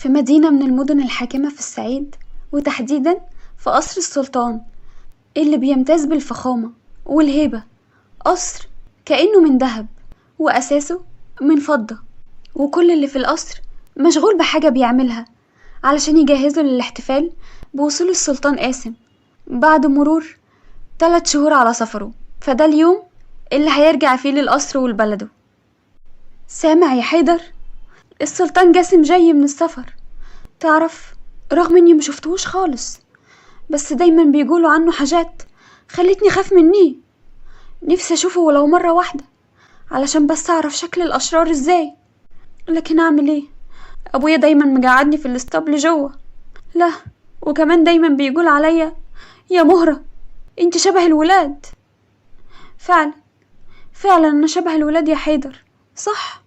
في مدينة من المدن الحاكمة في الصعيد، وتحديدا في قصر السلطان اللي بيمتاز بالفخامة والهيبة. قصر كأنه من ذهب وأساسه من فضة، وكل اللي في القصر مشغول بحاجة بيعملها علشان يجهزوا للاحتفال بوصول السلطان قاسم بعد مرور 3 شهور على سفره. فده اليوم اللي هيرجع فيه للقصر والبلده. سامع يا حيدر؟ السلطان جاسم جاي من السفر. تعرف، رغم اني مشفتهوش خالص، بس دايما بيقولوا عنه حاجات خلتني خاف منيه. نفسي اشوفه ولو مرة واحدة علشان بس اعرف شكل الاشرار ازاي. لكن اعمل ايه؟ ابويا دايما مقعدني في الاسطبل جوه. لا، وكمان دايما بيقول عليا يا مهرة انت شبه الولاد. فعلا انا شبه الولاد يا حيدر، صح.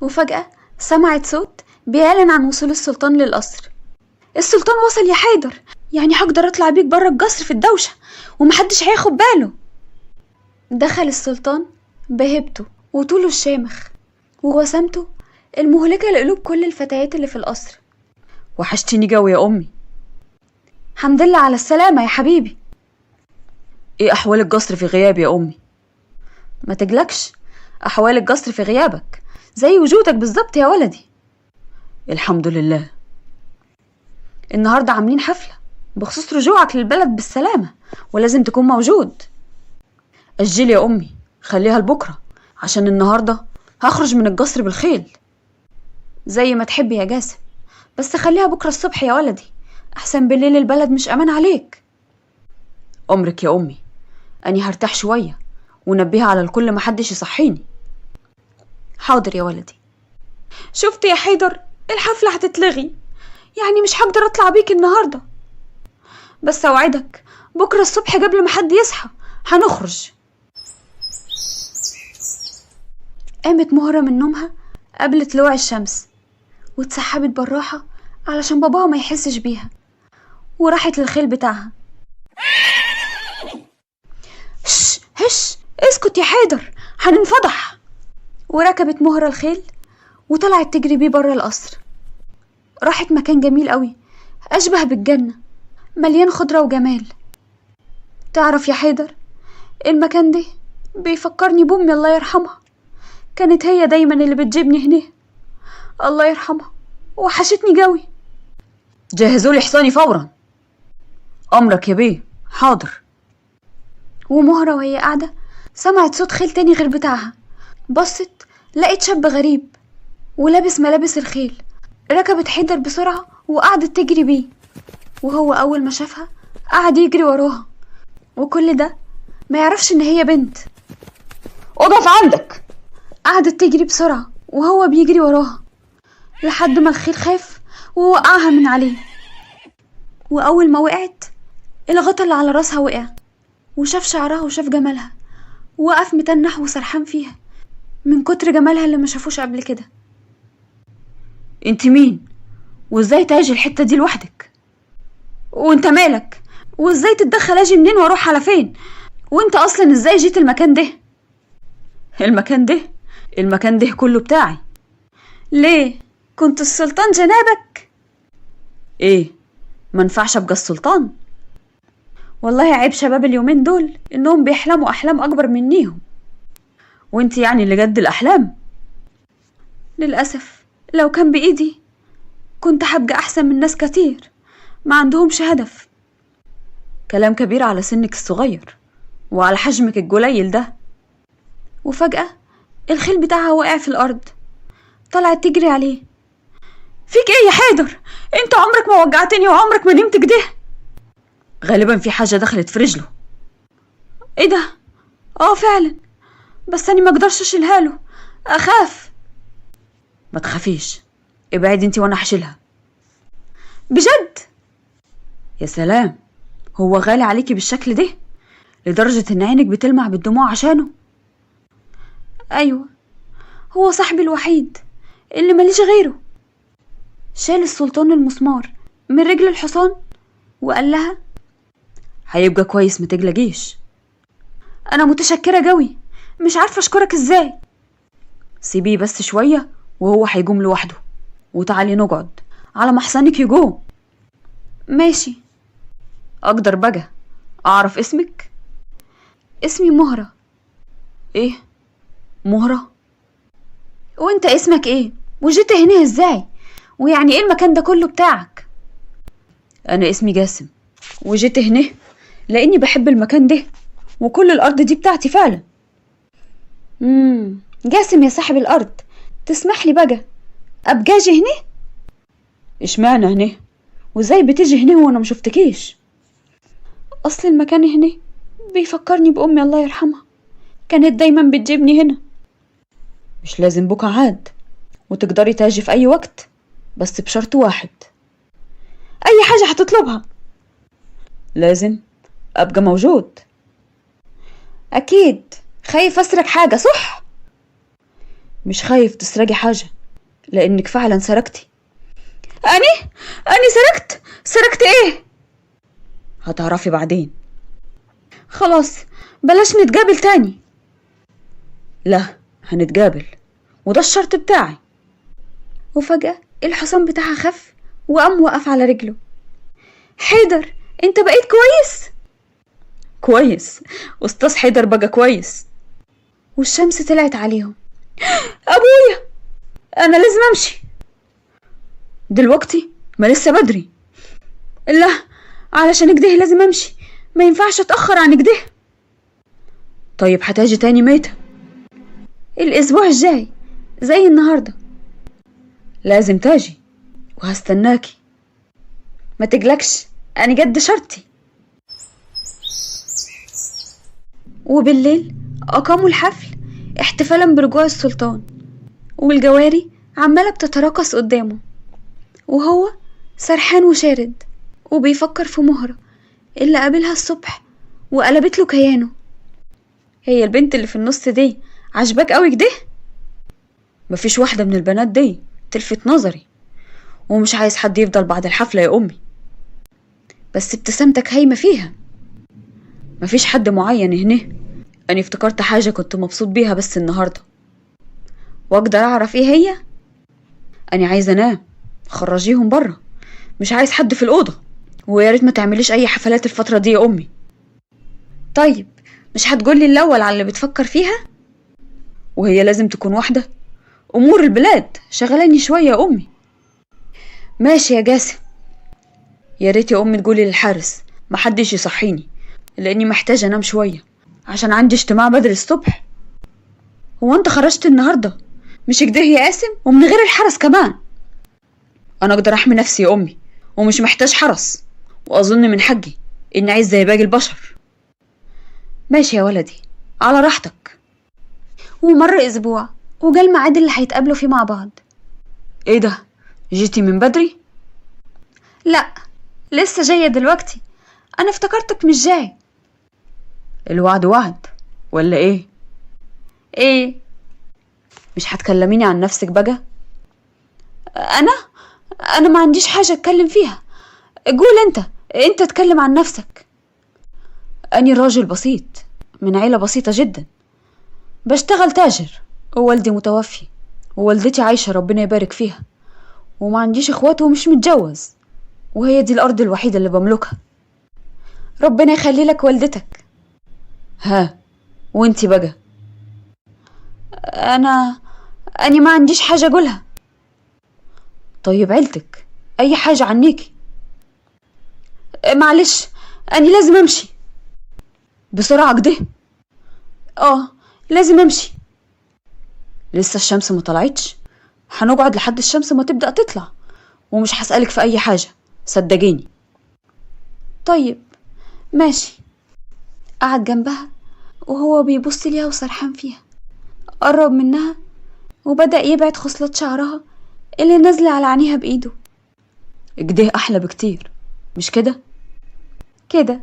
وفجأة سمعت صوت بيعلن عن وصول السلطان للقصر. السلطان وصل يا حيدر، يعني هقدر اطلع بيك برا القصر في الدوشة ومحدش هياخد باله. دخل السلطان بهيبته وطوله الشامخ ووسامته المهلكة لقلوب كل الفتيات اللي في القصر. وحشتني قوي يا امي. حمد لله على السلامة يا حبيبي. ايه احوال القصر في غيابي يا امي؟ ما تقلقش، احوال القصر في غيابك زي وجودك بالظبط يا ولدي. الحمد لله. النهاردة عاملين حفلة بخصوص رجوعك للبلد بالسلامة، ولازم تكون موجود. اجلي يا امي، خليها لبكرة، عشان النهاردة هخرج من القصر بالخيل. زي ما تحب يا جاسم، بس خليها بكرة الصبح يا ولدي، احسن بالليل البلد مش امان عليك. امرك يا امي، اني هرتاح شوية ونبيها على الكل محدش يصحيني. حاضر يا ولدي. شفت يا حيدر، الحفلة هتتلغي، يعني مش هقدر اطلع بيك النهاردة، بس اوعدك بكرة الصبح قبل ما حد يصحى هنخرج. قامت مهرة من نومها قبل طلوع الشمس واتسحبت بالراحة علشان باباها ما يحسش بيها، وراحت للخيل بتاعها. هش اسكت يا حيدر هننفضح. وركبت مهرة الخيل وطلعت تجري بيه برا القصر. راحت مكان جميل قوي اشبه بالجنة، مليان خضرة وجمال. تعرف يا حيدر، المكان ده بيفكرني بأمي الله يرحمها، كانت هي دايما اللي بتجيبني هنا. الله يرحمها، وحشتني قوي. جهزولي حصاني فورا. امرك يا بيه، حاضر. ومهرة وهي قاعدة سمعت صوت خيل تاني غير بتاعها. بصت لقيت شاب غريب ولابس ملابس الخيل. ركبت حيدر بسرعة وقعدت تجري بيه، وهو أول ما شافها قعد يجري وراها، وكل ده ما يعرفش إن هي بنت. اقف عندك. قعدت تجري بسرعة وهو بيجري وراها لحد ما الخيل خاف ووقعها من عليه. وأول ما وقعت الغطا اللي على راسها وقع، وشاف شعرها وشاف جمالها، وقف متنح وسرحان فيها من كتر جمالها اللي ما شافوش قبل كده. انت مين؟ وازاي تاجي الحتة دي لوحدك؟ وانت مالك؟ وازاي تتدخل؟ اجي منين واروح على فين؟ وانت اصلا ازاي جيت المكان ده؟ المكان ده كله بتاعي. ليه؟ كنت السلطان جنابك؟ ايه، منفعش ابقى السلطان؟ والله عيب شباب اليومين دول انهم بيحلموا احلام اكبر منيهم. وانت يعني اللي جد الاحلام؟ للأسف لو كان بايدي كنت هبقى احسن من ناس كتير ما عندهمش هدف. كلام كبير على سنك الصغير وعلى حجمك الجليل ده. وفجأة الخيل بتاعها وقع في الارض. طلعت تجري عليه. فيك ايه يا حيدر؟ انت عمرك ما وجعتني وعمرك ما نمت كده. غالبا في حاجة دخلت في رجله. ايه ده؟ فعلا، بس انا ما اقدرش اشيلها له، اخاف. ما تخافيش، ابعدي انت وانا هشيلها. بجد؟ يا سلام، هو غالي عليكي بالشكل ده لدرجة ان عينك بتلمع بالدموع عشانه؟ ايوه، هو صاحبي الوحيد اللي ماليش غيره. شال السلطان المسمار من رجل الحصان وقال لها هيبقى كويس، ما تقلقيش. انا متشكرة قوي، مش عارفة اشكرك ازاي. سيبيه بس شوية وهو هيقوم لوحده، وتعالي نقعد على محسنك يجو. ماشي. اقدر بقى اعرف اسمك؟ اسمي مهرة. ايه مهرة؟ وانت اسمك ايه؟ وجيت هنا ازاي؟ ويعني ايه المكان ده كله بتاعك؟ انا اسمي جاسم، وجيت هنا لاني بحب المكان ده، وكل الارض دي بتاعتي فعلا. جاسم يا صاحب الارض، تسمح لي بقى ابقى اجي هنا؟ اشمعنى هنا؟ وازاي بتيجي هنا وانا مشفتكيش؟ اصل المكان هنا بيفكرني بامي الله يرحمها، كانت دايما بتجيبني هنا. مش لازم بكره عاد، وتقدري تاجي في اي وقت، بس بشرط واحد. اي حاجة هتطلبها. لازم ابقى موجود. اكيد. خايف اسرق حاجة صح؟ مش خايف تسرقي حاجة، لانك فعلا سرقتي. اني سرقت ايه؟ هتعرفي بعدين. خلاص بلاش نتقابل تاني. لا هنتقابل، وده الشرط بتاعي. وفجأة الحصان بتاعها خف وقام وقف على رجله. حيدر انت بقيت كويس؟ كويس، استاذ حيدر بقى كويس. والشمس طلعت عليهم. ابويا انا لازم امشي دلوقتي؟ ما لسه بدري. لا، علشان كده لازم امشي، ما ينفعش اتأخر عن كده. طيب هتاجي تاني متى؟ الاسبوع الجاي زي النهاردة. لازم تاجي، وهستناكي. ما تقلقش، انا جد شرطي. وبالليل اقاموا الحفل احتفالا برجوع السلطان، والجواري عمالة بتتراقص قدامه، وهو سرحان وشارد وبيفكر في مهرة اللي قابلها الصبح وقلبت له كيانه. هي البنت اللي في النص دي عجباك قوي كده؟ مفيش واحدة من البنات دي تلفت نظري، ومش عايز حد يفضل بعد الحفلة يا أمي. بس ابتسامتك هايمة فيها. مفيش حد معين هنا، أنا افتكرت حاجة كنت مبسوط بيها بس النهاردة. واقدر أعرف ايه هي؟ أنا عايزة أنام، خرجيهم برا، مش عايز حد في الأوضة، ويا ريت ما تعمليش أي حفلات الفترة دي يا أمي. طيب مش هتقولي الأول على اللي بتفكر فيها؟ وهي لازم تكون واحدة؟ أمور البلاد شغلاني شوية يا أمي. ماشي يا جاسم. يا ريت يا أمي تقولي للحارس محدش يصحيني، لأني محتاجة أنام شوية عشان عندي اجتماع بدري الصبح. هو أنت خرجت النهاردة مش كده يا قاسم؟ ومن غير الحرس كمان؟ أنا أقدر أحمي نفسي يا أمي، ومش محتاج حرس، وأظن من حقي إني عايز زي باقي البشر. ماشي يا ولدي، على راحتك. ومر أسبوع وجا الميعاد اللي هيتقابلوا فيه مع بعض. إيه ده؟ جيتي من بدري؟ لا لسه جاية دلوقتي، أنا افتكرتك مش جاي. الوعد وعد ولا إيه؟ إيه؟ مش هتكلميني عن نفسك بقى؟ أنا ما عنديش حاجة أتكلم فيها. قول أنت اتكلم عن نفسك. أني راجل بسيط من عيلة بسيطة جدا، بشتغل تاجر، ووالدي متوفي ووالدتي عايشة ربنا يبارك فيها، وما عنديش اخوات ومش متجوز، وهي دي الأرض الوحيدة اللي بملكها. ربنا يخلي لك والدتك. ها وانتي بقى؟ أنا ما عنديش حاجة أقولها. طيب عيلتك أي حاجة عنيكي؟ معلش أنا لازم أمشي. بسرعة كده؟ لازم أمشي. لسه الشمس ما طلعتش، هنقعد لحد الشمس ما تبدأ تطلع، ومش هسألك في أي حاجة صدقيني. طيب ماشي. قعد جنبها وهو بيبص ليها وسرحان فيها، قرب منها وبدأ يبعد خصلات شعرها اللي نازلة على عينيها بإيده. كده أحلى بكتير مش كده؟ كده.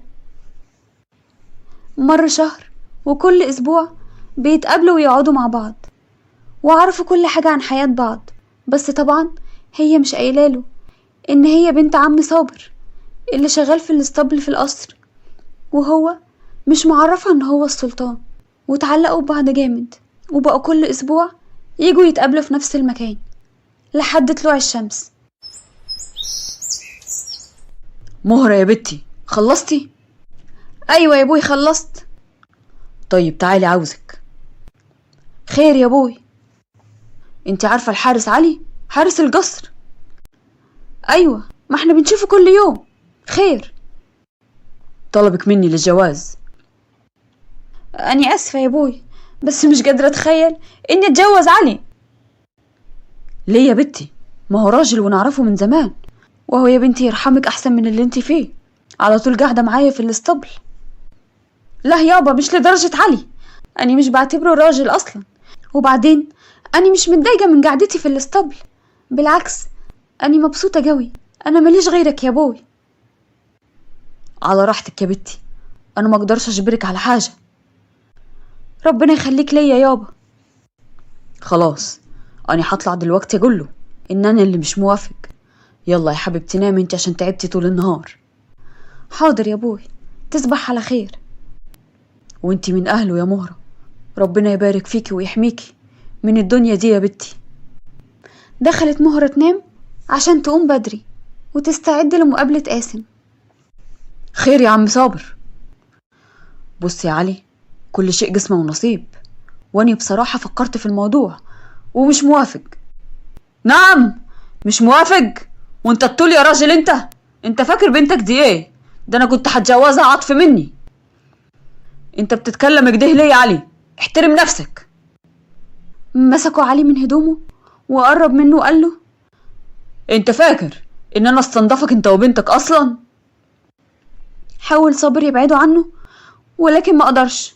مر شهر، وكل أسبوع بيتقابلوا ويقعدوا مع بعض، وعرفوا كل حاجة عن حياة بعض. بس طبعا هي مش قايلاله إن هي بنت عم صابر اللي شغال في الاسطبل في القصر، وهو مش معرفها إن هو السلطان. وتعلقوا ببعض جامد، وبقوا كل أسبوع يجوا يتقابلوا في نفس المكان لحد طلوع الشمس. مهرة يا بنتي، خلصتي؟ ايوه يا ابوي خلصت. طيب تعالي عاوزك. خير يا ابوي؟ انت عارفة الحارس علي، حارس القصر؟ ايوه، ما احنا بنشوفه كل يوم. خير؟ طلبك مني للجواز. اني اسفة يا ابوي، بس مش قادرة اتخيل اني اتجوز علي. ليه يا بنتي؟ ما هو راجل ونعرفه من زمان، وهو يا بنتي يرحمك احسن من اللي انت فيه، على طول قاعدة معايا في الاسطبل. لا يابا، مش لدرجة علي. اني مش بعتبره راجل اصلا، وبعدين اني مش متضايقة من قعدتي في الاسطبل، بالعكس اني مبسوطة قوي. انا ماليش غيرك يا ابوي. على راحتك يا بنتي، انا ما اقدرش اجبرك على حاجة. ربنا يخليك ليا يابا. خلاص، انا هطلع دلوقتي اقول له ان انا اللي مش موافق. يلا يا حبيبتي نامي انت عشان تعبتي طول النهار. حاضر يا ابوي، تصبح على خير. وانتي من اهله يا مهرة، ربنا يبارك فيكي ويحميكي من الدنيا دي يا بنتي. دخلت مهرة تنام عشان تقوم بدري وتستعد لمقابلة قاسم. خير يا عم صابر؟ بص يا علي، كل شيء قسمة ونصيب، واني بصراحة فكرت في الموضوع ومش موافق. نعم مش موافق؟ وانت الطول يا راجل انت فاكر بنتك دي ايه؟ ده انا كنت هتجوزها عطف مني. انت بتتكلم كده ليه يا علي؟ احترم نفسك. مسكوا علي من هدومه وقرب منه وقال له: انت فاكر ان انا استنضفك انت وبنتك اصلا؟ حاول صابر يبعده عنه ولكن ما قدرش،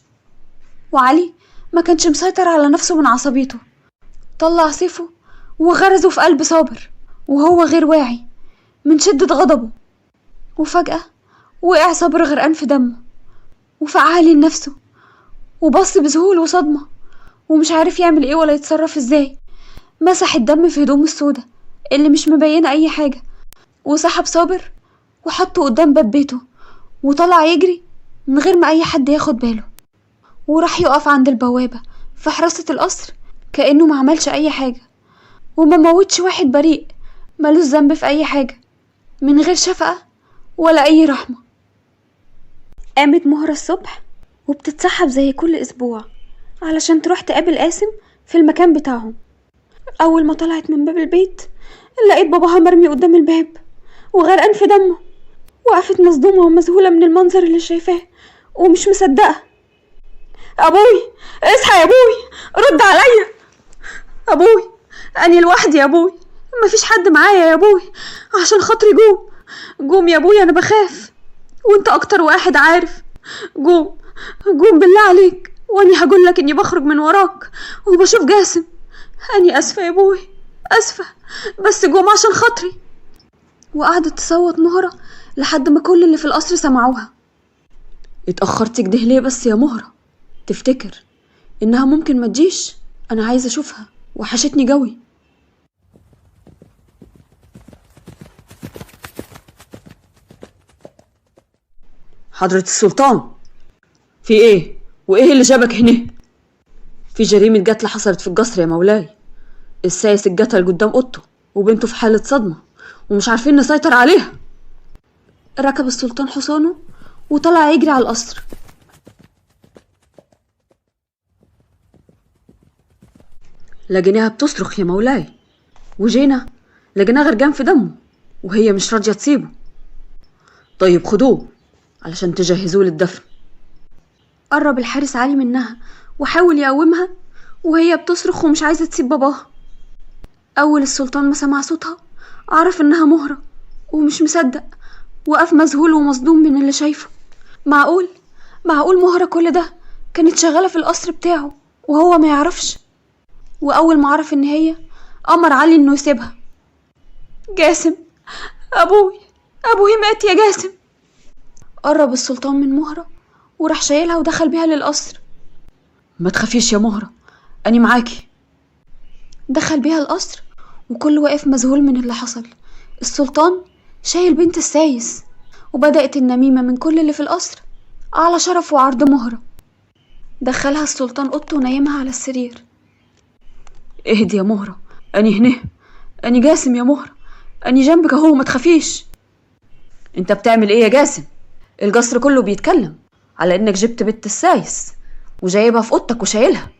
وعلي ما كانش مسيطر على نفسه من عصبيته. طلع سيفه وغرزه في قلب صابر وهو غير واعي من شدة غضبه، وفجأة وقع صابر غرقان في دمه وفاق علي لنفسه وبص بذهول وصدمة ومش عارف يعمل ايه ولا يتصرف ازاي. مسح الدم في هدومه السودة اللي مش مبينة اي حاجة، وسحب صابر وحطه قدام باب بيته وطلع يجري من غير ما اي حد ياخد باله، وراح يقف عند البوابة في حراسة القصر كأنه ما عملش اي حاجة وما موتش واحد بريء ملوش ذنب في اي حاجة، من غير شفقة ولا اي رحمة. قامت مهرة الصبح وبتتسحب زي كل اسبوع علشان تروح تقابل قاسم في المكان بتاعهم. اول ما طلعت من باب البيت لقيت باباها مرمي قدام الباب وغرقان في دمه، وقفت مصدومة ومذهولة من المنظر اللي شايفاه ومش مصدقة. ابوي اصحى يا ابوي، رد عليا. ابوي اني لوحدي يا ابوي، مفيش حد معايا يا ابوي، عشان خاطري قوم يا ابوي، انا بخاف وانت اكتر واحد عارف. قوم بالله عليك، واني هقول لك اني بخرج من وراك وبشوف جاسم. اني اسفة يا ابوي، اسفة، بس قوم عشان خاطري. وقعدت تصوت مهرة لحد ما كل اللي في القصر سمعوها. اتأخرت كده ليه بس يا مهرة؟ تفتكر انها ممكن ما تجيش؟ انا عايزة اشوفها، وحشتني قوي. حضرة السلطان، في ايه؟ وايه اللي جابك هنا؟ في جريمة قتل حصلت في القصر يا مولاي. السايس اتقتل قدام اوضته وبنته في حالة صدمة ومش عارفين نسيطر عليها. ركب السلطان حصانه وطلع يجري على القصر. لقيناها بتصرخ يا مولاي، وجينا لقيناها غرقان في دمه وهي مش راضية تسيبه. طيب خدوه علشان تجهزوه للدفن. قرب الحارس علي منها وحاول يقومها وهي بتصرخ ومش عايزة تسيب باباها. أول السلطان ما سمع صوتها عرف إنها مهرة ومش مصدق، وقف مذهول ومصدوم من اللي شايفه. معقول مهرة كل ده كانت شغالة في القصر بتاعه وهو ما يعرفش؟ وأول ما عرف إن هي، أمر علي إنه يسيبها. جاسم، أبوي مات يا جاسم. قرب السلطان من مهرة وراح شايلها ودخل بيها للقصر. ما تخافيش يا مهرة، أني معاكي. دخل بيها القصر وكل واقف مذهول من اللي حصل. السلطان شايل بنت السايس، وبدأت النميمة من كل اللي في القصر على شرف وعرض مهرة. دخلها السلطان اوضته ونيمها على السرير. اهدي يا مهرة، أني هنا، أني جاسم يا مهرة، أني جنبك اهو، ما تخافيش. انت بتعمل ايه يا جاسم؟ القصر كله بيتكلم على انك جبت بنت السايس وجايبها في اوضتك وشايلها.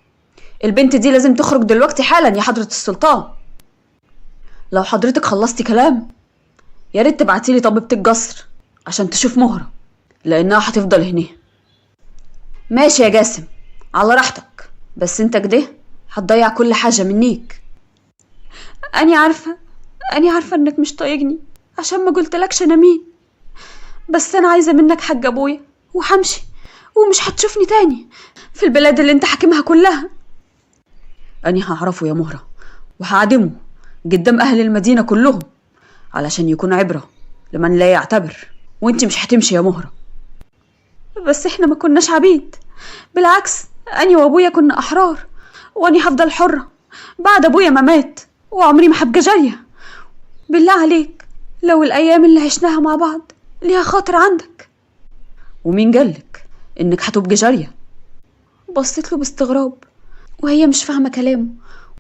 البنت دي لازم تخرج دلوقتي حالا يا حضرة السلطان. لو حضرتك خلصتي كلام يا ريت تبعتيلي طبيبة القصر عشان تشوف مهرة، لانها هتفضل هنا. ماشي يا جاسم، على راحتك، بس انت كده هتضيع كل حاجة منيك. أني عارفة إنك مش طايقني عشان ما قلتلكش أنا مين، بس أنا عايزة منك حق أبويا وحمشي ومش هتشوفني تاني في البلاد اللي انت حاكمها كلها. أني هعرفه يا مهرة وهعدمه قدام أهل المدينة كلهم علشان يكون عبرة لمن لا يعتبر، وانت مش هتمشي يا مهرة. بس احنا ما كناش عبيد، بالعكس أني وأبويا كنا أحرار، وأني هفضل حرة بعد أبويا ما مات، وعمري ما هبقى جارية. بالله عليك لو الأيام اللي عشناها مع بعض ليها خاطر عندك. ومين قالك إنك هتبقى جارية؟ بصيت له باستغراب وهي مش فاهمة كلامه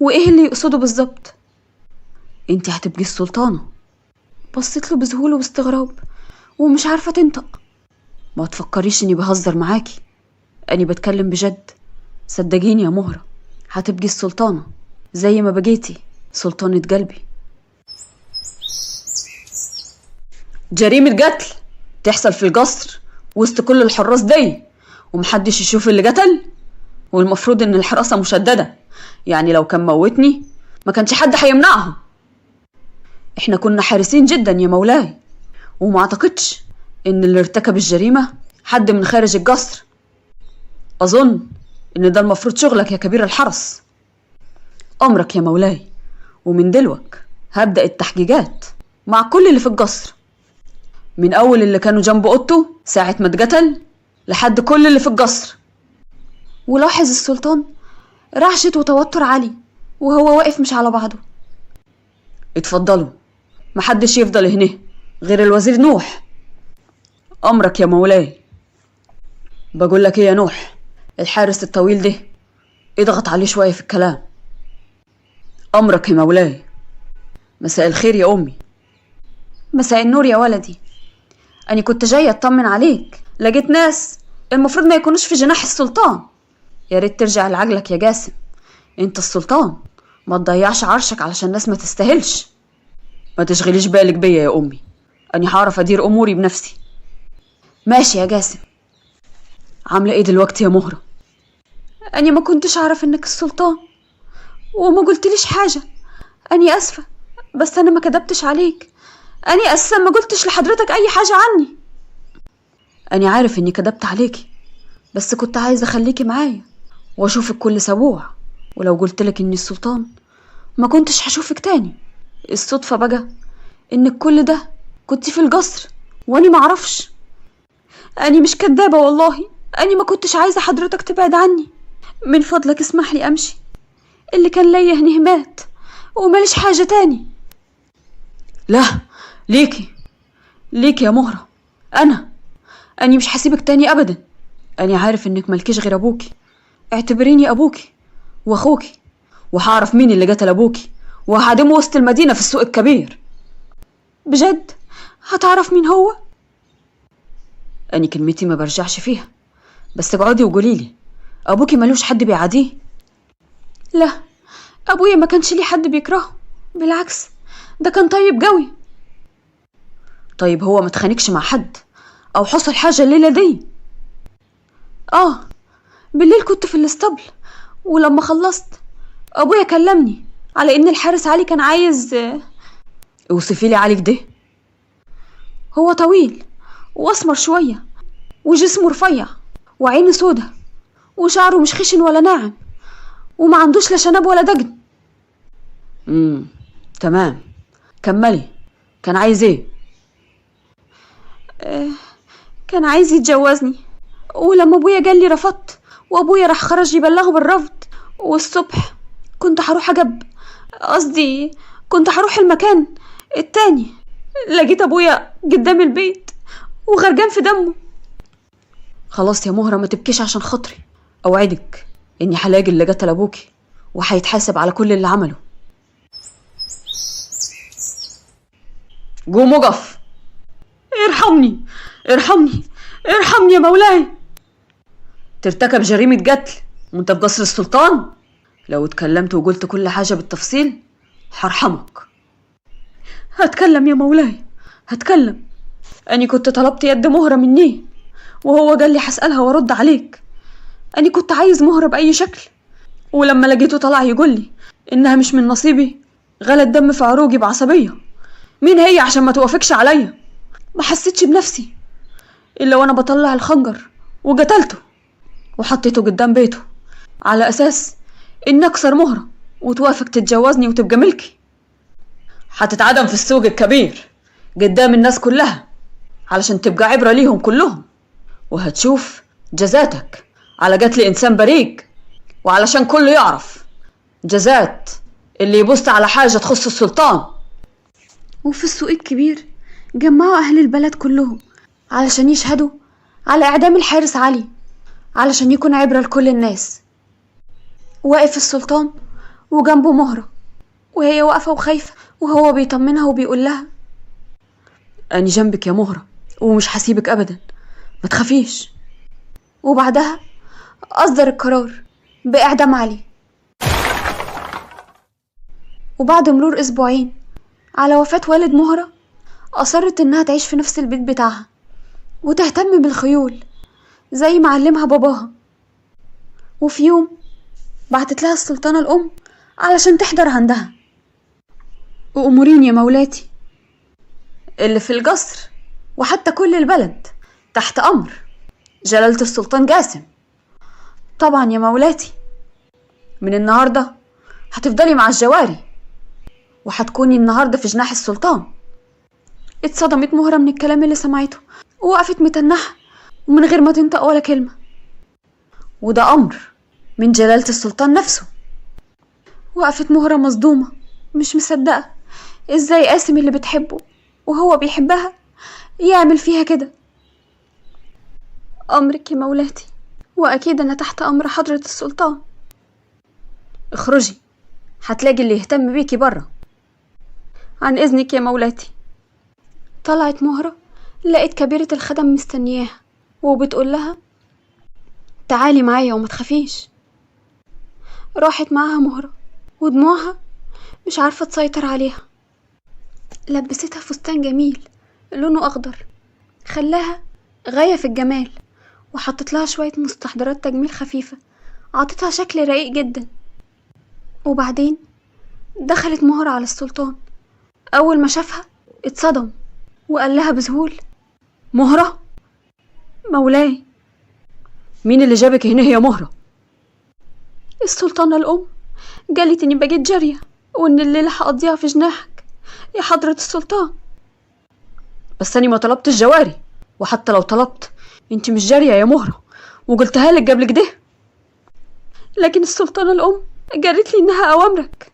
وإيه اللي يقصده بالظبط. انت هتبقي السلطانة. بصيت له بذهول واستغراب ومش عارفة تنطق. ما تفكريش اني بهزر معاكي، اني بتكلم بجد. صدقيني يا مهرة، هتبقي السلطانة زي ما بقيتي سلطانة قلبي. جريمة قتل تحصل في القصر وسط كل الحراس دي ومحدش يشوف اللي قتل، والمفروض ان الحراسة مشددة، يعني لو كان موتني ما كانش حد هيمنعهم. احنا كنا حارسين جدا يا مولاي، وما اعتقدش ان اللي ارتكب الجريمة حد من خارج القصر. اظن ان ده المفروض شغلك يا كبير الحرس. امرك يا مولاي، ومن دلوقتي هبدأ التحقيقات مع كل اللي في القصر، من اول اللي كانوا جنب اوضته ساعة ما اتقتل لحد كل اللي في القصر. ولاحظ السلطان رعشة وتوتر عالي وهو واقف مش على بعضه. اتفضلوا، محدش يفضل هنا غير الوزير نوح. امرك يا مولاي. بقول لك ايه يا نوح، الحارس الطويل ده اضغط عليه شوية في الكلام. امرك يا مولاي. مساء الخير يا امي. مساء النور يا ولدي. أنا كنت جاية أطمن عليك، لقيت ناس المفروض ما يكونوش في جناح السلطان. يا ريت ترجع لعقلك يا جاسم، انت السلطان، ما تضيعش عرشك علشان الناس ما تستاهلش. ما تشغليش بالك بيا يا امي، أنا هعرف ادير اموري بنفسي. ماشي يا جاسم. عامله ايه دلوقتي يا مهرة؟ أنا ما كنتش أعرف إنك السلطان وما قلتليش حاجة. أنا أسفة، بس أنا ما كدبتش عليك. أنا أساسا ما قلتش لحضرتك أي حاجة عني. أنا عارف إني كدبت عليكي، بس كنت عايزة أخليكي معايا وأشوفك كل أسبوع، ولو قلتلك إني السلطان ما كنتش هشوفك تاني. الصدفة بقى إنك كل ده كنت في القصر وأنا معرفش. أنا مش كدابة والله، أنا ما كنتش عايزة حضرتك تبعد عني. من فضلك اسمح لي أمشي، اللي كان ليا هنيه مات وماليش حاجة تاني. لا، ليكي يا مهرة. أنا مش هسيبك تاني أبدا. أنا عارف إنك مالكيش غير أبوكي، اعتبريني أبوكي وأخوكي، وهعرف مين اللي قتل أبوكي وهعدمه وسط المدينة في السوق الكبير. بجد هتعرف مين هو؟ أنا كلمتي ما برجعش فيها، بس اقعدي وقوليلي، أبوكي ملوش حد بيعاديه؟ لا، أبويا ما كانش ليه حد بيكرهه، بالعكس ده كان طيب قوي. طيب هو ما تخانقش مع حد أو حصل حاجة الليلة دي؟ بالليل كنت في الاسطبل، ولما خلصت أبويا كلمني على إن الحارس علي كان عايز. اوصفيلي علي ده. هو طويل وأسمر شوية وجسمه رفيع وعينه سودة وشعره مش خشن ولا ناعم وما عندوش لا شنب ولا دجن. تمام، كملي. كان عايز ايه؟ كان عايز يتجوزني، ولما ابويا قال لي رفضت، وابويا راح خرج يبلغه بالرفض. والصبح كنت هروح كنت هروح المكان التاني، لقيت ابويا قدام البيت وغرقان في دمه. خلاص يا مهرة، ما تبكيش عشان خاطري. اوعدك اني هلاقي اللي قتل ابوكي وهيتحاسب على كل اللي عمله. قوم وقف. ارحم ارحمني ارحمني ارحمني يا مولاي. ترتكب جريمة قتل وانت في قصر السلطان؟ لو اتكلمت وقلت كل حاجة بالتفصيل هرحمك. هتكلم يا مولاي، هتكلم. أني كنت طلبت يد مهرة مني وهو قال لي هسألها وارد عليك. أني كنت عايز مهرة بأي شكل، ولما لقيته طلع يقول لي إنها مش من نصيبي، غلت دم في عروقي بعصبية. مين هي عشان ما توافقش عليا؟ ما حسيتش بنفسي إلا وأنا بطلع الخنجر وقتلته وحطيته قدام بيته على أساس إن أكسر مهرة وتوافق تتجوزني وتبقى ملكي. هتتعدم في السوق الكبير قدام الناس كلها علشان تبقى عبرة ليهم كلهم، وهتشوف جزاتك على قتل إنسان بريء، وعلشان كله يعرف جزات اللي يبص على حاجة تخص السلطان. وفي السوق الكبير جمعوا أهل البلد كلهم علشان يشهدوا على إعدام الحارس علي، علشان يكون عبرة لكل الناس. واقف السلطان وجنبه مهرة وهي واقفة وخايفة، وهو بيطمنها وبيقول لها أنا جنبك يا مهرة ومش هسيبك أبدا، ما تخافيش. وبعدها أصدر القرار بإعدام علي. وبعد مرور أسبوعين على وفاة والد مهرة، أصرت إنها تعيش في نفس البيت بتاعها وتهتم بالخيول زي ما علمها باباها. وفي يوم بعتت لها السلطانة الأم علشان تحضر عندها. وأمورين يا مولاتي. اللي في القصر وحتى كل البلد تحت أمر جلالة السلطان جاسم. طبعا يا مولاتي. من النهاردة هتفضلي مع الجواري وهتكوني النهاردة في جناح السلطان. اتصدمت مهرة من الكلام اللي سمعته ووقفت متنحة ومن غير ما تنطق ولا كلمة. وده أمر من جلالة السلطان نفسه. وقفت مهرة مصدومة مش مصدقة ازاي قاسم اللي بتحبه وهو بيحبها يعمل فيها كده. أمرك يا مولاتي، وأكيد أنا تحت أمر حضرة السلطان. اخرجي، هتلاقي اللي يهتم بيكي برا. عن إذنك يا مولاتي. طلعت مهرة لقيت كبيرة الخدم مستنياها وبتقول لها تعالي معايا وما تخافيش. راحت معاها مهرة ودموعها مش عارفة تسيطر عليها. لبستها فستان جميل لونه أخضر خلاها غاية في الجمال، وحطت لها شوية مستحضرات تجميل خفيفة عطتها شكل رقيق جدا. وبعدين دخلت مهرة على السلطان. أول ما شافها اتصدم وقال لها بذهول مهرة؟ مولاي. مين اللي جابك هنا يا مهرة؟ السلطانة الأم قالت إني بقيت جارية وإن الليلة هقضيها في جناحك يا حضرة السلطان. بس أنا ما طلبتش جواري، وحتى لو طلبت انت مش جارية يا مهرة، وقلتها لك قبل كده. لكن السلطانة الأم قالت لي إنها أوامرك.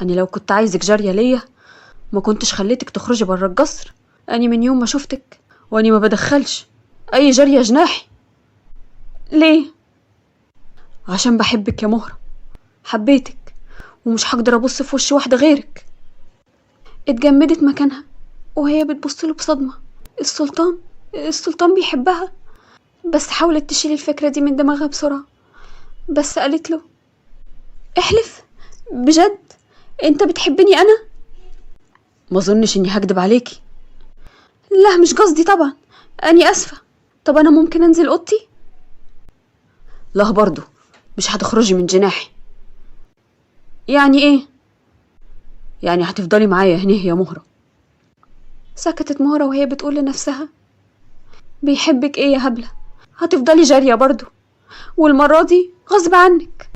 أنا لو كنت عايزك جارية ليا ما كنتش خليتك تخرجي برا القصر. أنا من يوم ما شفتك وأنا ما بدخلش أي جارية جناحي. ليه؟ عشان بحبك يا مهرة، حبيتك ومش هقدر أبص في وش واحدة غيرك. اتجمدت مكانها وهي بتبصله بصدمة. السلطان بيحبها. بس حاولت تشيل الفكرة دي من دماغها بسرعة، بس قالت له احلف بجد انت بتحبني انا؟ ما ظنش اني هكدب عليكي. لا مش قصدي طبعا، اني اسفة. طب انا ممكن انزل اوضتي؟ لا برضو مش هتخرجي من جناحي. يعني ايه؟ يعني هتفضلي معايا هنا يا مهرة. سكتت مهرة وهي بتقول لنفسها بيحبك ايه يا هبلة؟ هتفضلي جارية برضو، والمرة دي غصب عنك.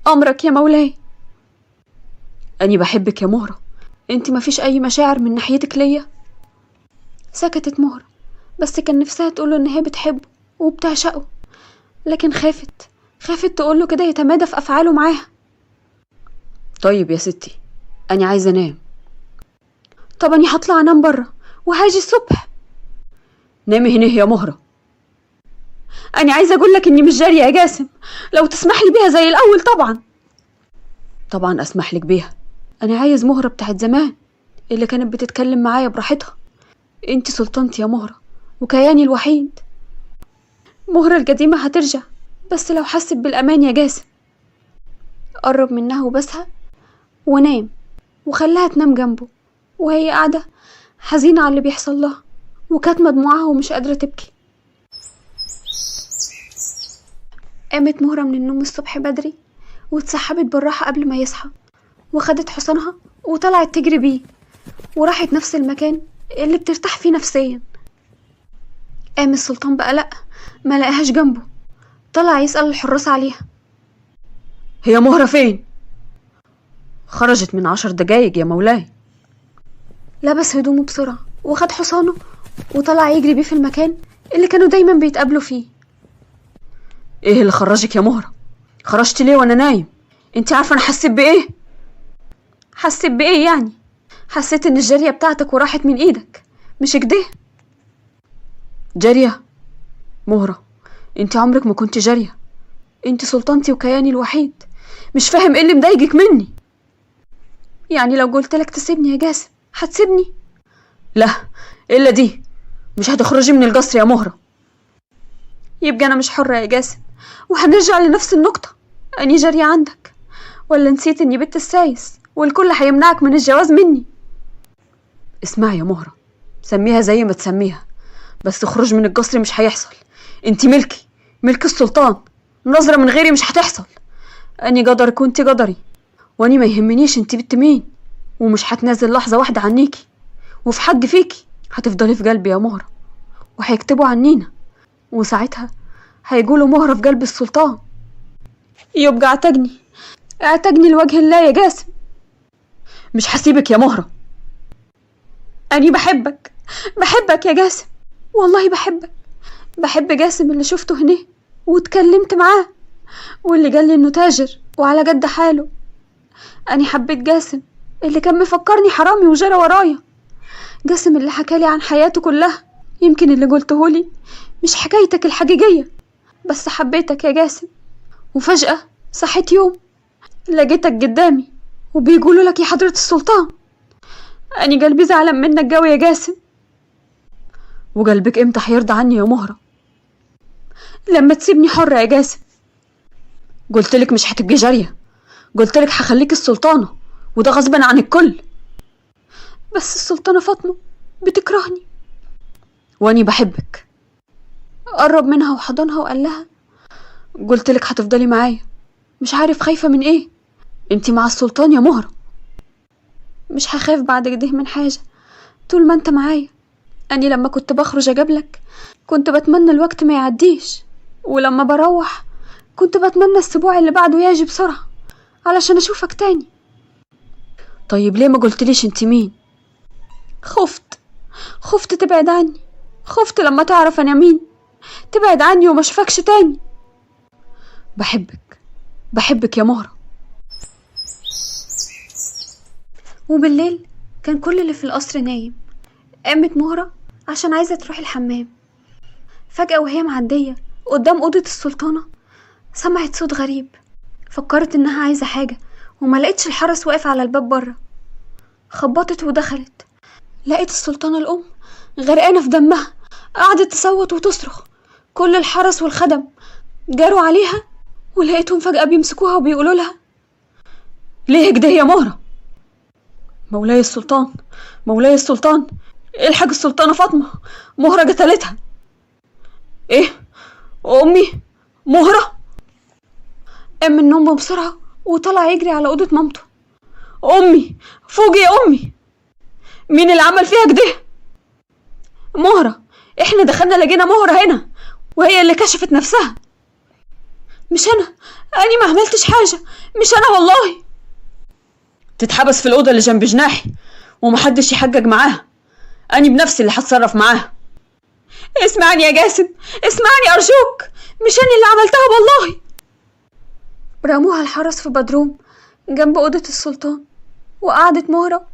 أمرك يا مولاي. أني بحبك يا مهرة، انت ما فيش أي مشاعر من ناحيتك ليا؟ سكتت مهرة بس كان نفسها تقوله إن هي بتحبه وبتعشقه، لكن خافت تقوله كده يتمادى في أفعاله معاها. طيب يا ستي أنا عايزة أنام. طب أني هطلع أنام برا وهاجي الصبح. نامي هنا يا مهرة. أنا عايزة أقول لك إني مش جارية يا جاسم، لو تسمح لي بيها زي الأول. طبعا أسمح لك بيها. أنا عايز مهرة بتاعت زمان اللي كانت بتتكلم معايا براحتها انت سلطانتي يا مهرة وكياني الوحيد. مهرة القديمة هترجع بس لو حست بالأمان يا جاسم. قرب منها وبسها ونام وخلاها تنام جنبه وهي قاعدة حزينة على اللي بيحصل لها وكاتمة دموعها ومش قادرة تبكي. قامت مهرة من النوم الصبح بدري واتسحبت بالراحة قبل ما يصحى، وخدت حصانها وطلعت تجري بيه وراحت نفس المكان اللي بترتاح فيه نفسيا. قام السلطان بقلق ما لقاهاش جنبه، طلع يسأل الحراس عليها. هي مهرة فين؟ خرجت من 10 دقايق يا مولاي. لبس هدومه بسرعة وخد حصانه وطلع يجري بيه في المكان اللي كانوا دايما بيتقابلوا فيه. ايه اللي خرجك يا مهرة؟ خرجت ليه وانا نايم؟ انت عارفة انا حسيت بايه؟ حسيت بايه يعني؟ حسيت ان الجارية بتاعتك وراحت من ايدك، مش كده؟ جارية؟ مهرة انت عمرك ما كنت جارية، انت سلطانتي وكياني الوحيد. مش فاهم ايه اللي مضايقك مني؟ يعني لو قلتلك تسيبني يا جاسم هتسيبني؟ لا، الا دي مش هتخرجي من القصر يا مهرة. يبقى انا مش حرة يا جاسم وهنرجع لنفس النقطة. اني جارية عندك ولا نسيت اني بنت السايس والكل هيمنعك من الجواز مني؟ اسمعي يا مهرة، سميها زي ما تسميها، بس تخرج من القصر مش هيحصل. انت ملكي، ملك السلطان، نظرة من غيري مش هتحصل. اني قدرك وانت قدري، واني ما يهمنيش انت بنت مين، ومش هتنازل لحظة واحدة عنيكي، وفي حق فيكي هتفضلي في قلبي يا مهرة، وهيكتبوا عنينا وساعتها هيقولوا مهرة في قلب السلطان. يبقى اعتقني لوجه الله يا جاسم. مش هسيبك يا مهرة. اني بحبك يا جاسم، والله بحب جاسم اللي شفته هنا واتكلمت معاه واللي قال لي انه تاجر وعلى قد حاله. اني حبيت جاسم اللي كان مفكرني حرامي وجرى ورايا، جاسم اللي حكالي عن حياته كلها. يمكن اللي قلتهولي مش حكايتك الحقيقية، بس حبيتك يا جاسم. وفجأة صحيت يوم لقيتك قدامي وبيقولوا لك يا حضرة السلطان. اني قلبي زعلان منك قوي يا جاسم. وقلبك امتى هيرضى عني يا مهرة؟ لما تسيبني حرة يا جاسم. قلتلك مش هتبقي جارية، قلتلك هخليك السلطانة، وده غصبا عن الكل. بس السلطانة فاطمة بتكرهني. واني بحبك. قرب منها وحضنها وقال لها. قلتلك هتفضلي معايا، مش عارف خايفة من ايه. انتي مع السلطان يا مهرة. مش هخاف بعد كده من حاجة طول ما انت معايا. اني لما كنت بخرج اجابلك كنت بتمنى الوقت ما يعديش، ولما بروح كنت بتمنى الاسبوع اللي بعده يجي بسرعة علشان اشوفك تاني. طيب ليه ما قلتليش انتي مين؟ خفت تبعد عني، خفت لما تعرف انا مين تبعد عني وما اشوفكش تاني. بحبك يا مهرة. وبالليل كان كل اللي في القصر نايم. قامت مهرة عشان عايزة تروح الحمام. فجأة وهي معدية قدام أوضة السلطانة سمعت صوت غريب، فكرت إنها عايزة حاجة وما لقيتش الحرس واقف على الباب بره. خبطت ودخلت، لقيت السلطانة الأم غرقانة في دمها، قعدت تصوت وتصرخ. كل الحرس والخدم جاروا عليها ولقيتهم فجأة بيمسكوها وبيقولوا لها. ليه كده يا مهرة؟ مولاي السلطان، الحق السلطانة فاطمة، مهرة قتلتها. ايه؟ امي مهرة؟ قام من النوم بسرعة وطلع يجري على أوضة مامته. امي فوقي يا امي، مين اللي عمل فيها كده؟ مهرة، احنا دخلنا لقينا مهرة هنا وهي اللي كشفت نفسها. مش أنا ما عملتش حاجة، مش أنا والله. تتحبس في الأوضة اللي جنب جناحي ومحدش يحقق معاها، أنا بنفسي اللي هتصرف معاها. اسمعني يا جاسم، اسمعني أرجوك، مش أنا اللي عملتها والله. رموها الحرس في بدروم جنب أوضة السلطان، وقعدت مهرة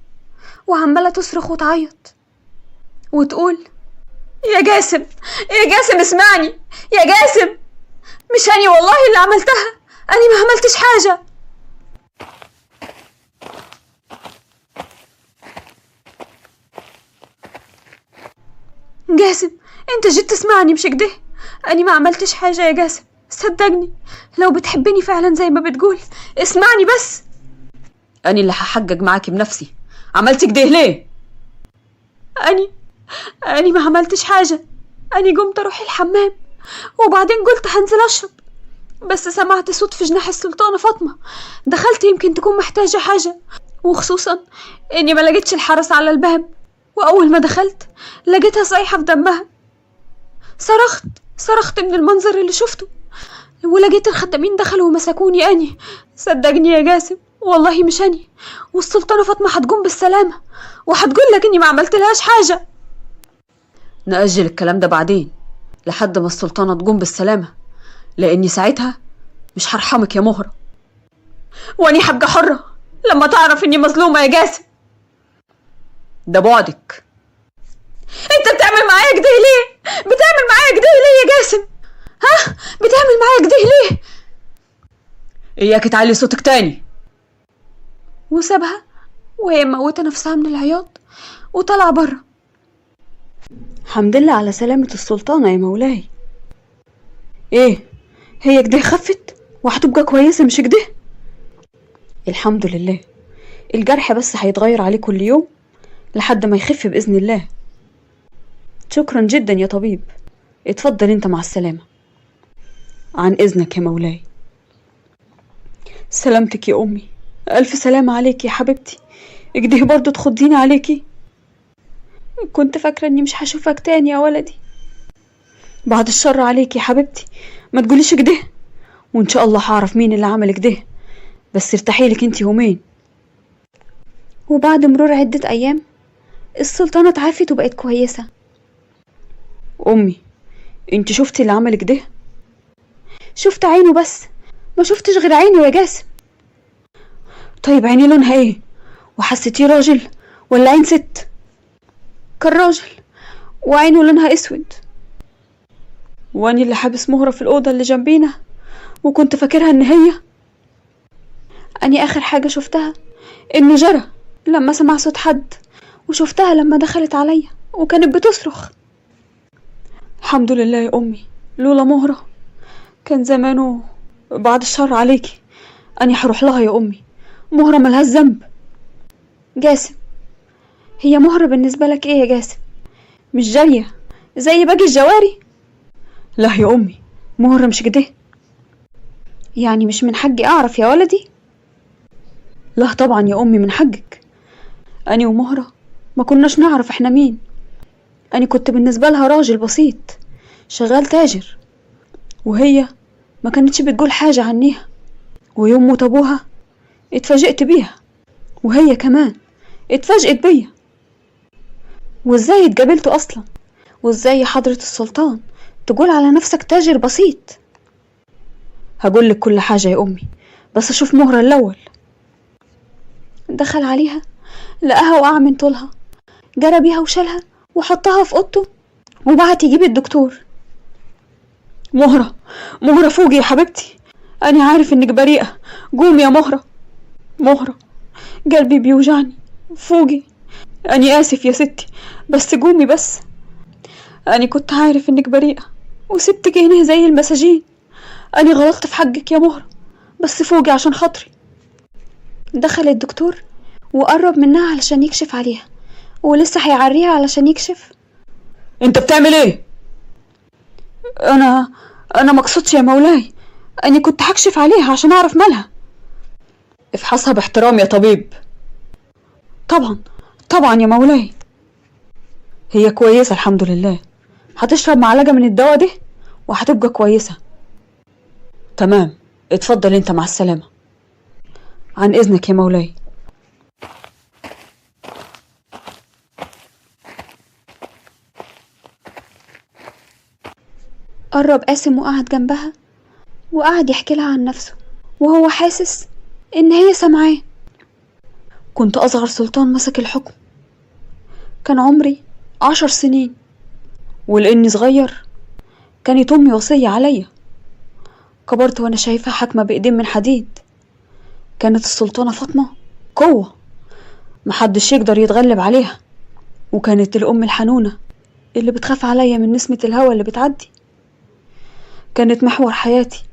وعمالة تصرخ وتعيط وتقول. يا جاسم اسمعني يا جاسم، مش أنا والله اللي عملتها، أنا ما عملتش حاجة. جاسم، انت جيت تسمعني مش كده؟ أنا ما عملتش حاجة يا جاسم، صدقني. لو بتحبني فعلا زي ما بتقول اسمعني بس. أنا اللي هحجج معاكي بنفسي. عملت كده ليه؟ أنا ما عملتش حاجة. أنا قمت أروح الحمام وبعدين قلت هنزل أشرب، بس سمعت صوت في جناح السلطانة فاطمة. دخلت يمكن تكون محتاجة حاجة، وخصوصا إني ما لقيتش الحرس على الباب. وأول ما دخلت لقيتها صايحة في دمها. صرخت من المنظر اللي شفته، ولقيت الخدامين دخلوا ومسكوني. أني صدقني يا جاسم، والله مش أني. والسلطانة فاطمة هتقوم بالسلامة وهتقول لك إني ما عملتلهاش حاجة. نأجل الكلام ده بعدين لحد ما السلطانة تقوم بالسلامة، لأني ساعتها مش هرحمك يا مهرة. وأني هبقى حرة لما تعرف إني مظلومة يا جاسم. ده بعدك. انت بتعمل معايا كده ليه؟ بتعمل معايا كده ليه يا جاسم؟ ها؟ بتعمل معايا كده ليه؟ إياك تعلي صوتك تاني. وسابها وهي موتة نفسها من العياط وطلع بره. الحمد لله على سلامة السلطانة يا مولاي. ايه، هي كده خفت وهتبقى كويسة مش كده؟ الحمد لله. الجرح بس هيتغير عليه كل يوم لحد ما يخف بإذن الله. شكرا جدا يا طبيب. اتفضل انت مع السلامة. عن إذنك يا مولاي. سلامتك يا أمي. ألف سلامة عليك يا حبيبتي. اجده برضو تخضيني عليكي. كنت فاكرة اني مش هشوفك تاني يا ولدي. بعد الشر عليك يا حبيبتي، ما تقوليش كده، وان شاء الله هعرف مين اللي عمل كده. بس ارتاحي لك انت يومين. وبعد مرور عدة ايام السلطانة اتعافت وبقت كويسة. امي، انت شفتي اللي عمل كده؟ شفت عينه بس، ما شفتش غير عينه يا جاسم. طيب عيني لونها ايه؟ وحسيتيه راجل ولا عين ست؟ كان راجل وعينه لونها اسود. واني اللي حابس مهرة في الأوضة اللي جنبينا وكنت فاكرها ان هي. اني اخر حاجة شفتها انه جرى لما سمع صوت حد، وشفتها لما دخلت عليا وكانت بتصرخ. الحمد لله يا امي. لولا مهرة كان زمانه. بعد الشر عليكي، اني هروح لها يا امي. مهرة ملهاش ذنب. جاسم، هي مهرة بالنسبة لك ايه يا جاسم؟ مش جارية زي باقي الجواري؟ لا يا امي، مهرة مش كده. يعني مش من حقي اعرف يا ولدي؟ لا طبعا يا امي، من حقك. اني ومهرة ما كناش نعرف احنا مين. اني كنت بالنسبة لها راجل بسيط شغال تاجر، وهي ما كانتش بتقول حاجة عنيها. ويوم موت ابوها اتفاجئت بيها، وهي كمان اتفاجئت بيا. وازاي اتقابلتوا اصلا؟ وازاي حضرة السلطان تقول على نفسك تاجر بسيط؟ هقول لك كل حاجة يا امي، بس اشوف مهرة الاول. دخل عليها لقاها وقع من طولها، جرى بيها وشالها وحطها في اوضته وبعت يجيب الدكتور. مهرة فوقي يا حبيبتي. انا عارف انك بريئة. قومي يا مهرة، قلبي بيوجعني. فوقي. اني اسف يا ستي، بس قومي بس. اني كنت عارف انك بريئة وسبتك هنا زي المساجين. اني غلطت في حقك يا مهرة، بس فوقي عشان خاطري. دخل الدكتور وقرب منها علشان يكشف عليها، ولسه هيعريها علشان يكشف. انت بتعمل ايه؟ انا مقصودش يا مولاي. اني كنت هكشف عليها عشان اعرف مالها. افحصها باحترام يا طبيب. طبعا يا مولاي. هي كويسة الحمد لله. هتشرب معلقة من الدواء ده وهتبقى كويسة. تمام، اتفضل انت مع السلامة. عن اذنك يا مولاي. قرب قاسم وقعد جنبها وقعد يحكي لها عن نفسه، وهو حاسس ان هي سمعاه. كنت اصغر سلطان مسك الحكم. كان عمري 10 سنين، ولاني صغير كانت امي وصية عليا. كبرت وانا شايفها حاكمة بايدين من حديد. كانت السلطانة فاطمة قوة محدش يقدر يتغلب عليها، وكانت الام الحنونة اللي بتخاف عليا من نسمة الهوا اللي بتعدي. كانت محور حياتي،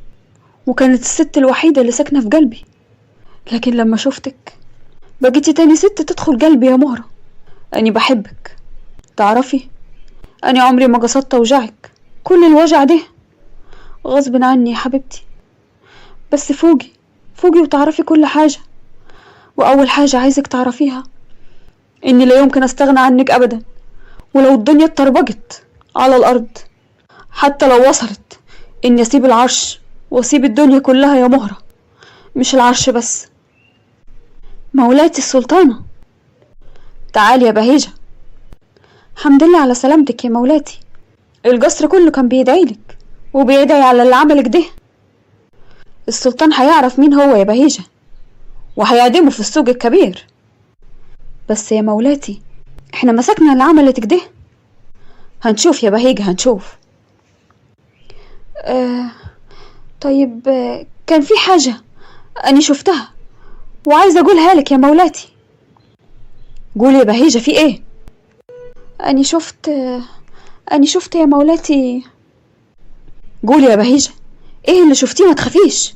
وكانت الست الوحيدة اللي ساكنة في قلبي. لكن لما شفتك بقيتي تاني ست تدخل قلبي يا مهرة. أني بحبك، تعرفي أني عمري ما قصدت أوجعك. كل الوجع ده غصب عني يا حبيبتي. بس فوقي وتعرفي كل حاجة. وأول حاجة عايزك تعرفيها إني لا يمكن أستغنى عنك أبدا، ولو الدنيا اتربجت على الأرض، حتى لو وصلت إني أسيب العرش وأسيب الدنيا كلها يا مهرة. مش العرش بس، مولاتي السلطانة. تعالي يا بهيجة. الحمد لله على سلامتك يا مولاتي. القصر كله كان بيدعيلك وبيدعي على اللي عملك ده. السلطان هيعرف مين هو يا بهيجة، وهيعدمه في السوق الكبير. بس يا مولاتي احنا مسكنا اللي عملتك ده. هنشوف يا بهيجة، هنشوف. طيب، كان في حاجة أني شفتها وعايزة أقولها لك يا مولاتي. قولي يا بهيجة، في إيه؟ أني شفت يا مولاتي. قولي يا بهيجة، إيه اللي شفتيه؟ ما تخافيش.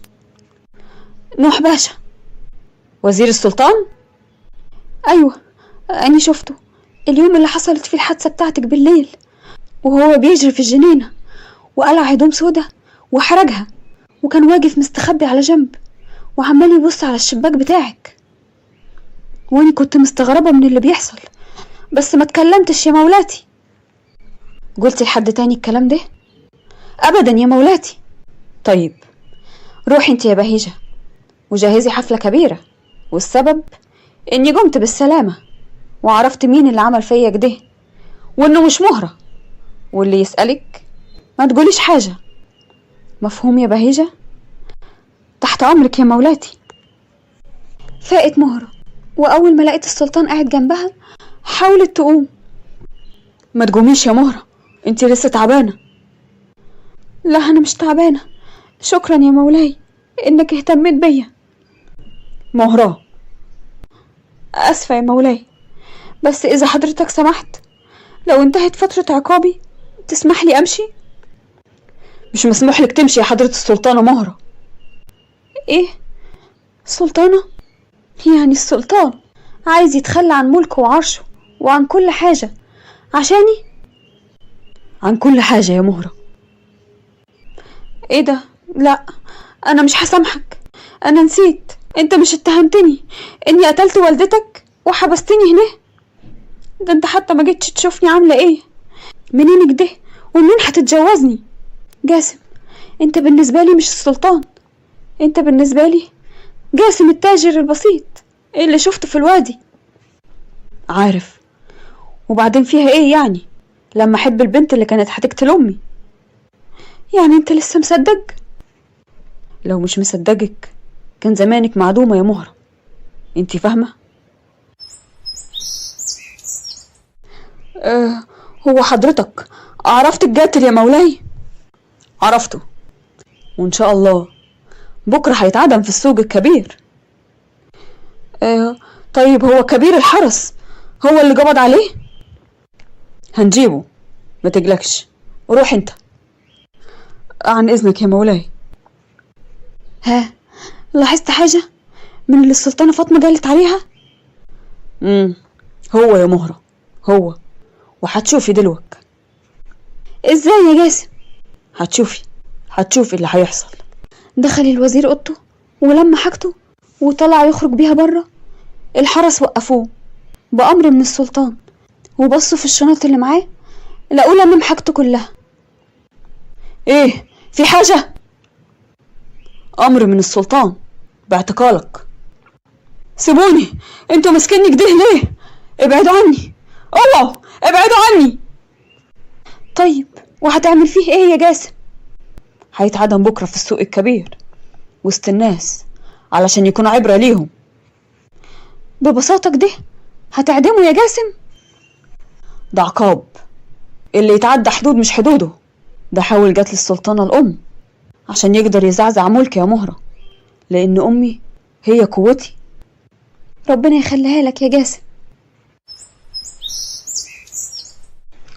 نوح باشا، وزير السلطان. أيوة، أني شفته اليوم اللي حصلت فيه الحادثة بتاعتك بالليل، وهو بيجري في الجنينة وقلع هدوم سودا وحرجها، وكان واقف مستخبي على جنب وعمال يبص على الشباك بتاعك. واني كنت مستغربة من اللي بيحصل، بس ما اتكلمتش يا مولاتي. قلتي لحد تاني الكلام ده؟ ابدا يا مولاتي. طيب روحي انت يا بهيجة وجهزي حفلة كبيرة، والسبب اني قمت بالسلامة وعرفت مين اللي عمل فيا كده، وانه مش مهرة. واللي يسألك ما تقوليش حاجة. مفهوم يا بهيجة؟ تحت امرك يا مولاتي. فاقت مهرة، واول ما لقيت السلطان قاعد جنبها حاولت تقوم. ما تقوميش يا مهرة، انتي لسه تعبانة. لا انا مش تعبانة، شكرا يا مولاي انك اهتميت بيا. مهرة، اسفة يا مولاي، بس اذا حضرتك سمحت لو انتهت فترة عقابي تسمح لي امشي. مش مسموح لك تمشي يا حضرة السلطانة مهرة. ايه سلطانة؟ يعني السلطان عايز يتخلى عن ملكه وعرشه وعن كل حاجة عشاني؟ عن كل حاجة يا مهرة. ايه ده؟ لا انا مش هسامحك. انا نسيت، انت مش اتهمتني اني قتلت والدتك وحبستني هنا؟ ده انت حتى ما جيتش تشوفني عاملة ايه. منين كده ومنين هتتجوزني؟ جاسم، انت بالنسبة لي مش السلطان، انت بالنسبة لي جاسم التاجر البسيط اللي شفته في الوادي. عارف، وبعدين فيها ايه يعني لما احب البنت اللي كانت هتقتل امي؟ يعني انت لسه مصدق؟ لو مش مصدقك كان زمانك معدومة يا مهرة، انتي فاهمة؟ هو حضرتك عرفت القاتل يا مولاي؟ عرفته، وان شاء الله بكرة هيتعدم في السوق الكبير. طيب هو كبير الحرس هو اللي قبض عليه؟ هنجيبه، ما تقلقش. روح انت. عن اذنك يا مولاي. ها، لاحظت حاجة من اللي السلطانة فاطمة قالت عليها؟ هو يا مهرة، هو، وهتشوفي دلوك. ازاي يا جاسم؟ هتشوفي اللي هيحصل. دخل الوزير اوضته ولما حاجته وطلع يخرج بيها بره، الحرس وقفوه بأمر من السلطان وبصوا في الشنط اللي معاه، لقوا لمم حاجته كلها. ايه، في حاجة؟ امر من السلطان باعتقالك. سيبوني، انتوا ماسكيني كده ليه؟ ابعدوا عني، اوعوا ابعدوا عني. طيب وهتعمل فيه ايه يا جاسم؟ هيتعدم بكرة في السوق الكبير وسط الناس علشان يكون عبرة ليهم. ببساطة كده هتعدمه يا جاسم؟ ده عقاب، اللي يتعدى حدود مش حدوده. ده حاول قتل السلطانة الأم عشان يقدر يزعزع ملكي يا مهرة، لأن أمي هي قوتي. ربنا يخليها لك يا جاسم.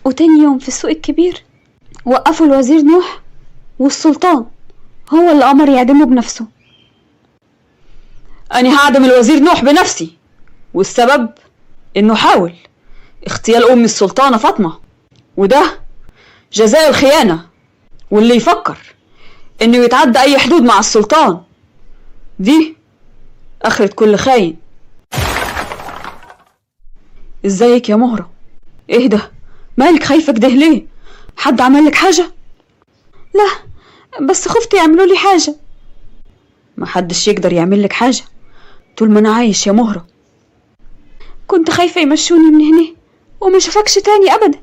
وتاني يوم في السوق الكبير وقفوا الوزير نوح، والسلطان هو اللي أمر يعدمه بنفسه. أنا هعدم الوزير نوح بنفسي، والسبب إنه حاول اغتيال أم السلطانة فاطمة، وده جزاء الخيانة. واللي يفكر إنه يتعدى أي حدود مع السلطان دي آخرة كل خاين. ازيك يا مهرة؟ ايه ده؟ مالك خايفة كده ليه؟ حد عملك حاجة؟ لا، بس خفت يعملوا لي حاجة. محدش يقدر يعملك حاجة طول ما أنا عايش يا مهرة. كنت خايفة يمشوني من هنا وما شافكش تاني أبدا.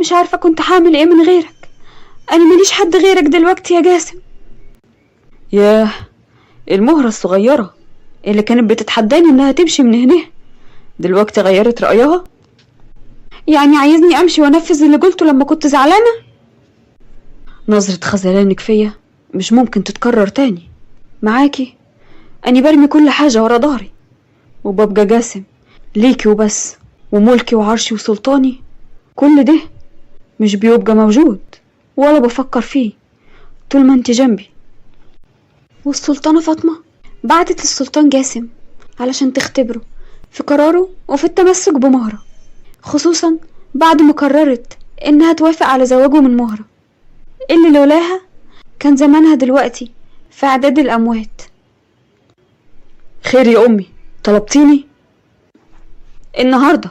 مش عارفة كنت هعمل ايه من غيرك. أنا ماليش حد غيرك دلوقتي يا جاسم. ياه، المهرة الصغيرة اللي كانت بتتحداني إنها تمشي من هنا دلوقتي غيرت رأيها؟ يعني عايزني أمشي وأنفذ اللي قلته لما كنت زعلانة؟ نظرة خذلانك فيا مش ممكن تتكرر تاني. معاكي أني برمي كل حاجة ورا ظهري وببقى جاسم ليكي وبس، وملكي وعرشي وسلطاني كل ده مش بيبقى موجود ولا بفكر فيه طول ما انت جنبي. والسلطانة فاطمة بعتت للسلطان جاسم علشان تختبره في قراره وفي التمسك بمهرة، خصوصا بعد ما قررت انها توافق على زواجه من مهرة اللي لولاها كان زمانها دلوقتي في اعداد الاموات. خير يا أمي، طلبتيني؟ النهاردة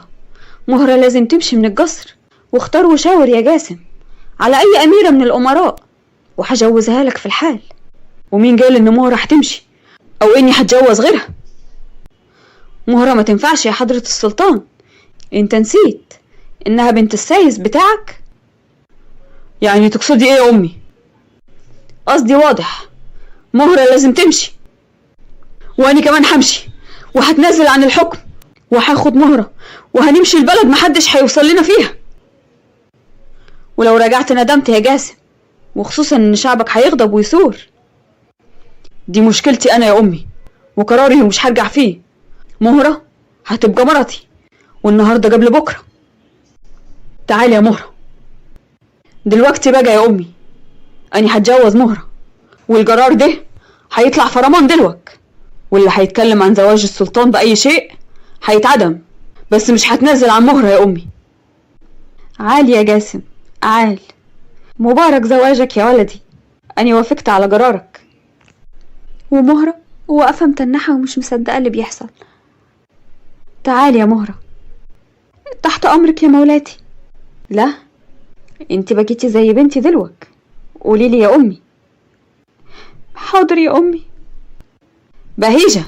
مهرة لازم تمشي من القصر، واختار وشاور يا جاسم على اي اميرة من الامراء وهجوزها لك في الحال. ومين قال ان مهرة هتمشي او اني هتجوز غيرها؟ مهرة ما تنفعش يا حضرة السلطان، انت نسيت انها بنت السايس بتاعك. يعني تقصدي ايه يا أمي؟ قصدي واضح، مهرة لازم تمشي، واني كمان همشي وهتنازل عن الحكم وهاخد مهرة وهنمشي البلد محدش هيوصل لنا فيها. ولو رجعت ندمت يا جاسم، وخصوصا ان شعبك هيغضب ويثور. دي مشكلتي انا يا أمي وقراري ومش هرجع فيه. مهرة هتبقى مرتي والنهاردة قبل بكرة. تعالي يا مهرة دلوقتي بقى يا أمي، أني هتجوز مهرة والقرار ده هيطلع فرمان دلوك، واللي هيتكلم عن زواج السلطان بأي شيء هيتعدم، بس مش هتنزل عن مهرة يا أمي. عال يا جاسم عال، مبارك زواجك يا ولدي، أني وافقت على قرارك. ومهرة واقفة متنحة ومش مصدقة اللي بيحصل. تعالي يا مهرة. تحت أمرك يا مولاتي. لا، انت بقيتي زي بنتي دلوك، قوليلي يا أمي. حاضر يا أمي. بهيجة،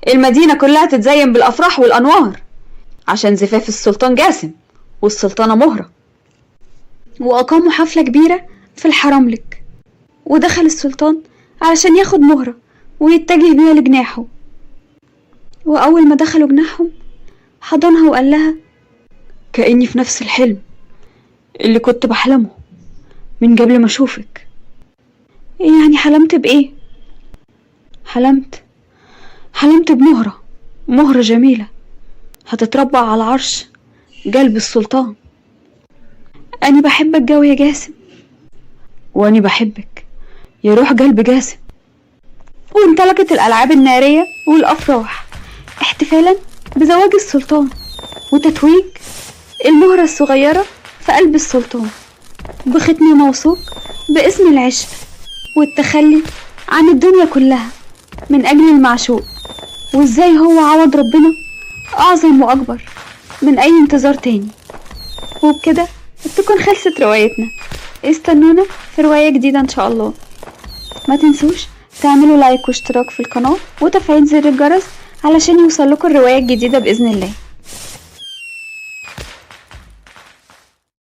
المدينة كلها تتزين بالأفراح والأنوار عشان زفاف السلطان جاسم والسلطانة مهرة. وأقاموا حفلة كبيرة في الحرملك، ودخل السلطان علشان ياخد مهرة ويتجه بيها لجناحه. وأول ما دخلوا جناحهم حضنها وقال لها: كأني في نفس الحلم اللي كنت بحلمه من قبل ما أشوفك. يعني حلمت بإيه؟ حلمت بمهرة، مهرة جميلة هتتربع على عرش قلب السلطان. أنا بحبك جو يا جاسم. وأني بحبك يا روح قلب جاسم. وانطلقت الألعاب النارية والأفراح احتفالا بزواج السلطان وتتويج المهرة الصغيرة في قلب السلطان بختم موثوق باسم العشق والتخلي عن الدنيا كلها من أجل المعشوق، وإزاي هو عوض ربنا أعظم وأكبر من أي انتظار تاني. وبكده تكون خلصت روايتنا. استنونا في رواية جديدة إن شاء الله. ما تنسوش تعملوا لايك واشتراك في القناة وتفعيل زر الجرس علشان يوصل لكم الرواية الجديدة بإذن الله.